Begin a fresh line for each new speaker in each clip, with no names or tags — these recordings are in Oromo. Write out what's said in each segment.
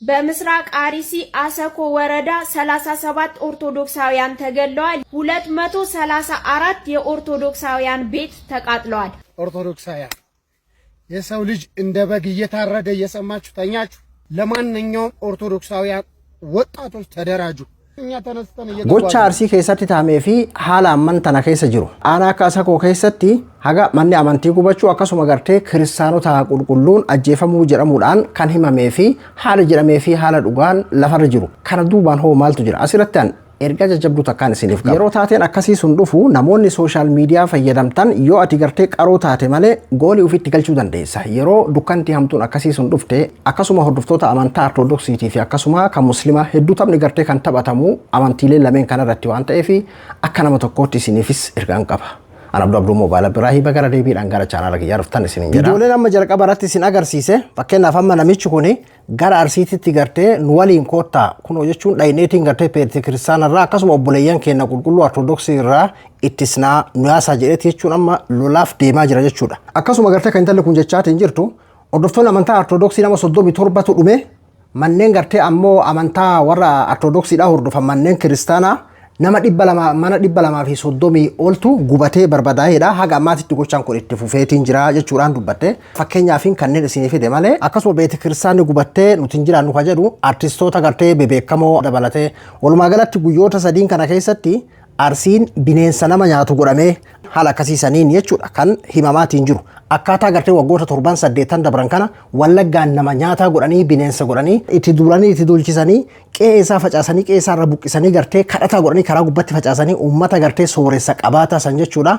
በምስራቅ አርሲ አሰኮ ወረዳ 37 ኦርቶዶክሳውያን ተገለዋል። 234 የኦርቶዶክሳውያን ቤት ተቃጥለዋል።
ኦርቶዶክሳውያን የሰው ልጅ እንደ በግ እየታረደ እየሰማችሁ ተኛችሁ። ለማንኛውም ኦርቶዶክሳውያን ወጣቶች ተደራጁ።
gocha arsii keessatti taamee fi haala amantana keessa jiru aanaa kaasakoo keessatti haga manni amantii gubachuu akkasuma gartee kiristaanota qulqulluun ajjeefamuu jedhamuudhaan kan himamee fi haala jedhamee fi haala dhugaan lafarra jiru kana duubaan hoo maaltu jira asirratti erga jajjabduu takkaan isiniif qaba yeroo taateen akkasii sun dhufu namoonni sooshaal miidiyaa fayyadamtan yoo ati gartee qaroo taate malee goolii ufitti galchuu dandeessa yeroo dukkanti hamtuun akkasii sun dhufte akkasuma hordoftoota amantaa ortodoksiitii fi akkasuma kan muslimaa hedduu taphni gartee kan taphatamu amantiilee lameen kanarratti waan ta'eef akka nama tokkootti isiniifis ergaan qaba. Abdu mobileapp birahi bagara deebiidhaan gara chaanala kiyyaa dhuftan isiniin jedha. Ijoolleen amma jalqaba irratti isin agarsiise fakkeenyaaf amma namichi kuni gara arsiititti gartee nu waliin koottaa kunoo jechuun dhayneetiin gartee peerti kiristaanarraa akkasuma obboleeyyan keenya qulqulluu ortodoksii irraa ittisnaa nuyaasaa jedheeti jechuun amma lolaaf deemaa jira jechuudha. Akkasuma gartee kan intalli kun jechaatiin jirtu hordoftoonni amantaa ortodoksii nama 37tu dhume manneen gartee ammoo amantaa warra ortodoksiidhaa hordofan manneen kiristaanaa nama 230 oltu gubate barbadaa'eedha haga ammaatitti gochaan kun itti fufeetiin jira jechuudhaan dubbatte fakkeenyaafin kanneen isinii fide malee akkasuma beeti kiristaanni gubattee nuti jiraannu ka jedhu artistoota gartee bebeekamoo dabalatee walumaa galatti guyyoota sadiin kana keessatti arsiin bineensa nama nyaatu godhamee haala akkasiisaniin jechuudha kan himamaatiin jiru akkaataa gartee waggoota 7-8 dabran kana wallaggaan nama nyaataa godhanii bineensa godhanii itti duulanii itti duulchisanii qe'ee isaa facaasanii qe'ee isaa irra buqqisanii gartee kadhataa godhanii karaa gubbatti facaasanii uummata gartee sooressa qabaataa san jechuudha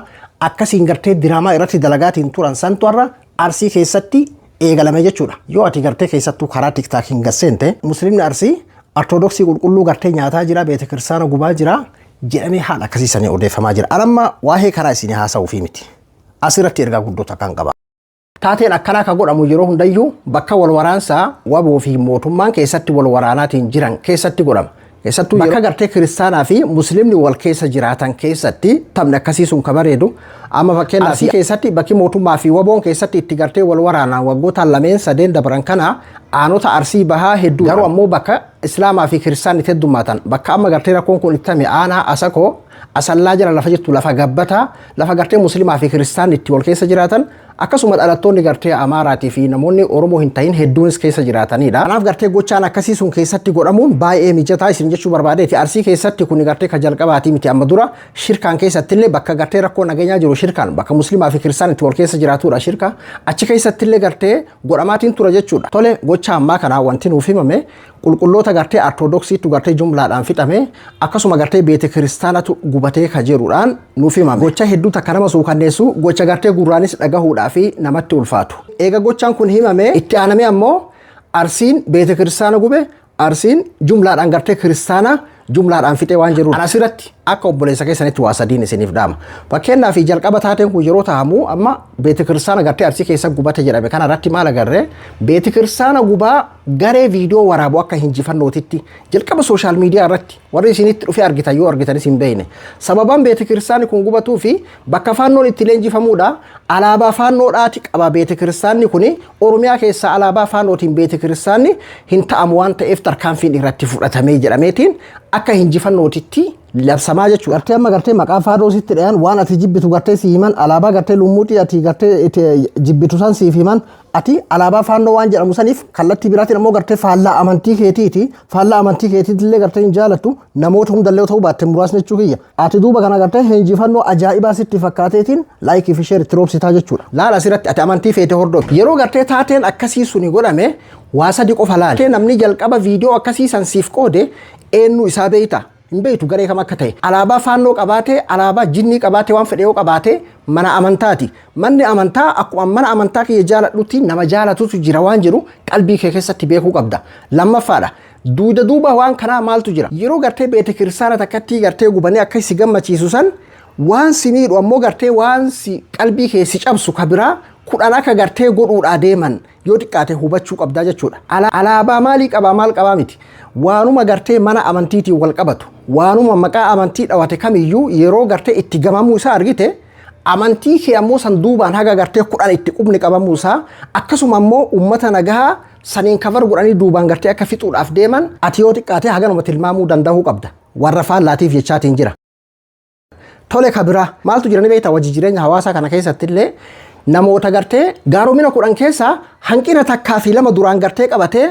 akkasiin gartee diraamaa irratti dalagaatiin turan santu har'a arsii keessatti eegalame jechuudha yoo ati gartee keessattuu karaa tiktaakiin gasseente musliimni arsii ortodoksii qulqulluu gartee nyaataa jira beete kiristaana gubaa jira jedhamee haala akkasiisanii odeeffamaa jira. Anamma waa'ee karaa isinii haasa'uufi miti. Asirratti ergaa guddoota kan qaba. Taateen akkanaa kan godhamu yeroo hundayyuu bakka wal waraansaa waboo fi mootummaan keessatti wal waraanaatiin jiran keessatti godhama. Keessattuu bakka gartee kiristaanaa fi musliimni wal keessa jiraatan keessatti taphni akkasii sun ka bareedu amma fakkeenyaaf arsii keessatti bakki mootummaa fi waboon keessatti itti gartee wal waraanaa waggoota 2-3 dabran kana aanota arsii bahaa hedduu garuu ammoo bakka islaamaa fi kiristaanni heddummaatan bakka amma gartee rakkoon kun itti hame aanaa asakoo asallaa jira lafa jirtu lafa gabbataa lafa gartee musliimaa fi kiristaanni itti wal keessa jiraatan akkasuma dhalattoonni gartee amaaraatii fi namoonni oromoo hin ta'in hedduunis keessa jiraatanidha. Kanaaf gartee gochaan akkasii sun keessatti godhamuun baay'ee mijataa isin jechuu barbaadeeti. Arsii keessatti kun gartee ka jalqabaatii miti amma dura shirkaan keessatti illee bakka gartee rakkoo nageenyaa jiru shirkaan bakka musliimaa fi kiristaanni itti wal keessa jiraatudha shirka achi keessatti illee gartee godhamaatiin tura jechuudha. Tole gocha ammaa kanaa wanti nuuf himame qulqulloota gartee ortodoksiitu gartee jumlaadhaan fixame akkasuma gartee beete kiristaanatu gubatee ka jedhuudhaan nuuf himame. Gocha hedduu takka nama suukanneessu gocha gartee gurraanis dhagahuudhaa fi namatti ulfaatu. Eega gochaan kun himame itti aaname ammoo arsiin beete kiristaana gube arsiin jumlaadhaan gartee kiristaana jumlaadhaan fixee waan jiru. Asirratti akka obboleessa keessanitti waa sadiin isiniif dhaama. Fakkeenyaaf jalqaba taateen kun yeroo taa'amu amma beete kiristaana gartee arsii keessa gubate jedhame kana irratti maal agarree beete kiristaana gubaa garee viidiyoo waraabu akka hinjifannootitti jalqaba sooshaal miidiyaa irratti warri isinitti dhufee argitan yoo argitanis hin beekne sababaan beete kiristaanni kun gubatuu fi bakka faannoon itti leenjifamuudha alaabaa faannoodhaati qaba beete kiristaanni kuni oromiyaa keessa alaabaa faannootiin beete kiristaanni hin ta'amu waan ta'eef tarkaanfiin irratti fudhatamee jedhameetiin akka hinjifannootitti labsamaa jechuudha. Gartee amma gartee maqaa faadhoositti dhayan waan ati jibbitu gartee si himan alaabaa gartee lummuutii ati gartee jibbitu san siif himan ati alaabaa faannoo waan jedhamu saniif kallattii biraatiin ammoo gartee faallaa amantii keetiiti faallaa amantii keetiitti illee gartee hin jaalattu namoota hundallee ta'uu baatte muraasni jechuu kiyya. Ati duuba kana gartee hinjifannoo ajaa'ibaa sitti fakkaateetiin laayikii fi sheer itti roobsitaa jechuudha. Laala asirratti ati amantii feete hordofi. Yeroo gartee taateen akkasii suni godhame waa sadi qofa laala. Namni jalqaba viidiyoo akkasii san siif qoode eenyu isaa beeyta. Hin beektu garee kam akka ta'e alaabaa faannoo qabaatee alaabaa jinnii qabaatee waan fedhe yoo qabaatee mana amantaati manni amantaa akkuma mana amantaa kiyya jaaladhutti nama jaalatutu jira waan jiru qalbii kee keessatti beekuu qabda. Lammaffaadha duuba waan kanaa maaltu jira yeroo gartee beete kiristaana takkatti gartee gubanii akka si gammachiisu san waan si miidhu ammoo gartee waan si qalbii kee si cabsu ka biraa kudhan akka gartee godhuudhaa deeman yoo xiqqaate hubachuu qabdaa jechuudha. Alaabaa maalii qabaa maal qabaa miti waanuma gartee mana amantiitiin wal qabatu waanuma maqaa amantii dhawate kamiyyuu yeroo gartee itti gamamuu isaa argite amantii kee ammoo san duubaan haga gartee kudhan itti qubni qabamuu isaa akkasuma ammoo ummata nagahaa saniin kavar godhanii duubaan gartee akka fixuudhaaf deeman ati yoo xiqqaate haganuma tilmaamuu danda'uu qabda warra faallaatiif jechaatiin jira. Tole kabira maaltu jirani beektaa wajji jireenya hawaasaa kana keessatti illee namoota gartee gaaromina 10 keessaa hanqina takkaa fi lama duraan gartee qabatee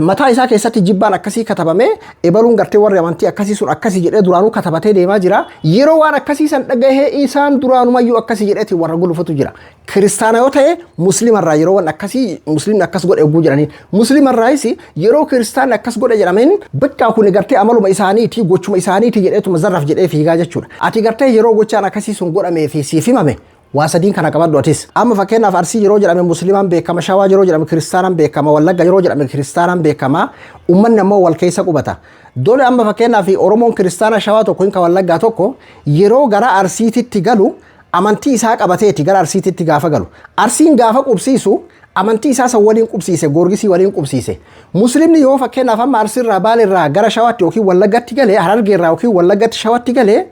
mataa isaa keessatti jibbaan akkasii katabame ebaluun gartee warri amantii akkasii sun akkasii jedhee duraanuu katabatee deemaa jira. Yeroo waan akkasii san dhagahee isaan duraanumayyuu akkasii jedheetiin warra gulufatu jira. Kiristaana yoo ta'e musliimarraa yeroo waan akkasii musliimni akkas godhe oguu jedhaniin musliimarraayis yeroo kiristaanni akkas godhe jedhameen bakka kun gartee amaluma isaaniiti gochuma isaaniiti jedheetuma zarraf jedhee fiigaa jechuudha. Ati gartee yeroo gochaan akkasii sun godhamee fi siif himame waasadiin kana qabadhu atis. Amma fakkeenyaaf Arsii yeroo jedhame musliimaan beekama, Shawaa yeroo jedhame kiristaanaan beekama, Wallagga yeroo jedhame kiristaanaan beekama, uummanni ammoo wal keessa qubata. Dole amma fakkeenyaaf Oromoon kiristaana Shawaa tokko hinka Wallaggaa tokko yeroo gara Arsiititti galu amantii isaa qabateeti gara Arsiititti gaafa galu. Arsiin gaafa qubsiisu amantii isaa san waliin qubsiise, Goorgisii waliin qubsiise. Musliimni yoo fakkeenyaaf amma Arsiirraa Baalirraa gara Shawaatti yookiin Wallaggatti galee, Harargeerraa yookiin Wallaggatti Shawaatti galee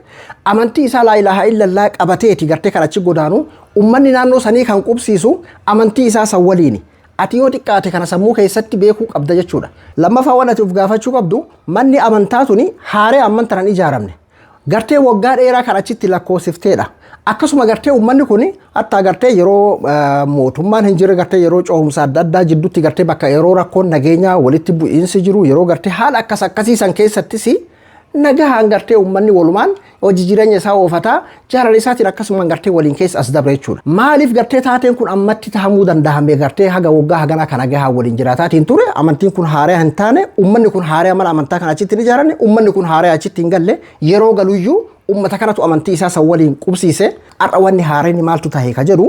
amantii isaa laa ilaaha illallaa qabateeti gartee kan achi godaanu uummanni naannoo sanii kan qubsiisu amantii isaa san waliini. Ati yoo xiqqaate kana sammuu keessatti beekuu qabda jechuudha. Lammaffaa waan ati of gaafachuu qabdu manni amantaa tuni haaree amman tanan ijaaramne. Gartee waggaa dheeraa kan achitti lakkoofsifteedha. Akkasuma gartee uummanni kun hatta gartee yeroo mootummaan hin jirre gartee yeroo coomsa adda addaa jidduutti gartee bakka yeroo rakkoon nageenyaa walitti bu'iinsi jiru yeroo gartee haala akkasii san keessattis nagahaan gartee uummanni walumaan hojii jireenya isaa oofataa jaalala isaatiin akkasuma gartee waliin keessa as dabre jechuudha. Maaliif gartee taateen kun ammatti tahamuu danda'ame gartee haga waggaa haganaa kana gahaa waliin jiraataatiin ture amantiin kun haaree hin taane uummanni kun haaree mana amantaa kana achitti hin ijaaranne uummanni kun haaree achitti hin galle yeroo galuyyuu ummata kanatu amantii isaa san waliin qubsiise har'a wanni haareen maaltu tahee ka jedhu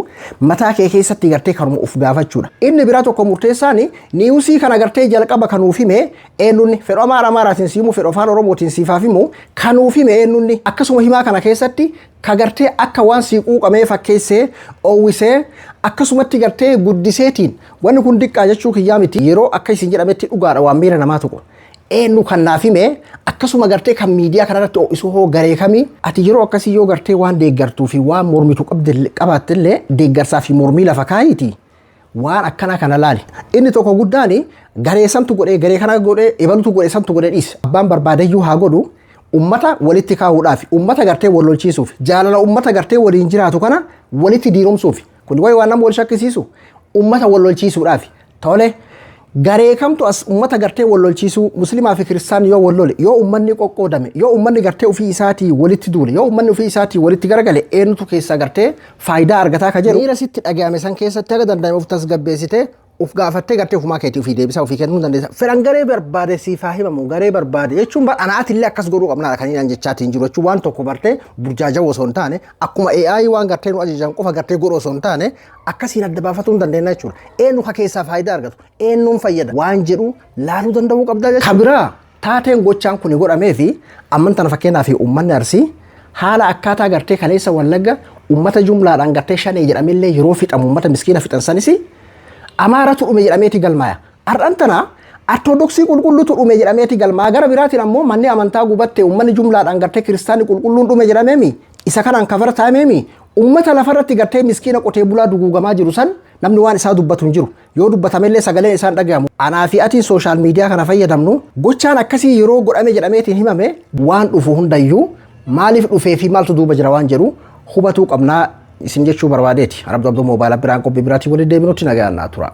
mataa kee keessatti gartee kanuma uf gaafachuudha. Inni biraa tokko murteessaan niiwusii kana gartee jalqaba kanuuf hime eenyunni fedhoo amaaraatiin siimu fedhoo afaan oromootiin siifaaf himu kanuuf hime eenyunni akkasuma himaa kana keessatti ka gartee akka waan siiquu qabee fakkeessee oowwisee akkasumatti gartee guddiseetiin wanni kun diqqaa jechuu kiyyaa miti yeroo akka isin jedhametti dhugaadha waan miira namaa tuqu. Eenyu kan naaf hime akkasuma gartee kan miidiyaa kanarratti ho'isu hoo garee kamii ati yeroo akkasii yoo gartee waan deeggartuu fi waan mormitu qabaattillee deeggarsaa fi mormii lafa kaayiiti waan akkana kana laali. Inni tokko guddaan garee santu godhee garee kana godhee ebalutu godhee santu godhee dhiise abbaan barbaadeyyuu haa godhu ummata walitti kaa'uudhaaf ummata gartee wal lolchiisuuf jaalala ummata gartee waliin jiraatu kana walitti diiromsuuf kun waan nama wal shakkisiisu ummata wal lolchiisuudhaaf tole. Garee kamtu as ummata gartee wal lolchiisuu musliimaa fi kiristaan yoo wal lole yoo ummanni qoqqoodame yoo ummanni gartee ofii isaatii walitti duule yoo ummanni ofii isaatii walitti garagale eenyutu keessaa gartee faayidaa argataa ka jedhu miira sitti dhagahame san keessatti haga danda'ame of tasgabbeessite uf gaafattee gartee ofumaa keetii ofii deebisaa ofii kennuu dandeessa. Fedhan garee barbaade siifaa himamu garee barbaade jechuun anaatillee akkas godhuu qabnaadha kan inni jechaatiin jiru jechuun waan tokko bartee burjaaja osoo hin taane akkuma AI waan gartee nu ajajan qofa gartee godhu osoo hin taane akkasiin adda baafatuu hin dandeenya jechuudha. Eenyu ka keessaa faayidaa argatu eenyuun fayyada waan jedhu laaluu danda'uu qabda jechuudha. Kabiraa taateen gochaan kun godhamee fi amman tana fakkeenyaa fi uummanni Arsii haala akkaataa gartee kaleessa Wallagga uummata jumlaadhaan gartee shanee jedhamillee yeroo fixamu uummata miskiina fixan sanis Amaaratu dhume jedhameeti galmaaya. Har'aan tana Ortodoksii qulqulluutu dhume jedhameeti galmaa gara biraatiin ammoo manni amantaa gubatte uummanni jumlaadhaan gartee kiristaanni qulqulluun dhume jedhameemi isa kanaan kafara taameemi uummata lafarratti gartee miskiina qotee bulaa duguugamaa jiru san namni waan isaa dubbatu hin jiru yoo dubbatamellee sagaleen isaan dhagahamu. Anaa fi atiin sooshaal miidiyaa kana fayyadamnu gochaan akkasii yeroo godhame jedhameetiin himame waan dhufu hundayyuu maaliif dhufee fi maaltu duuba jira waan jedhu hubatuu qabnaa isin jechuu barbaadeeti. Abdu mobileapp biraan qophii biraatii waliin deebinutti nagaan naa tura.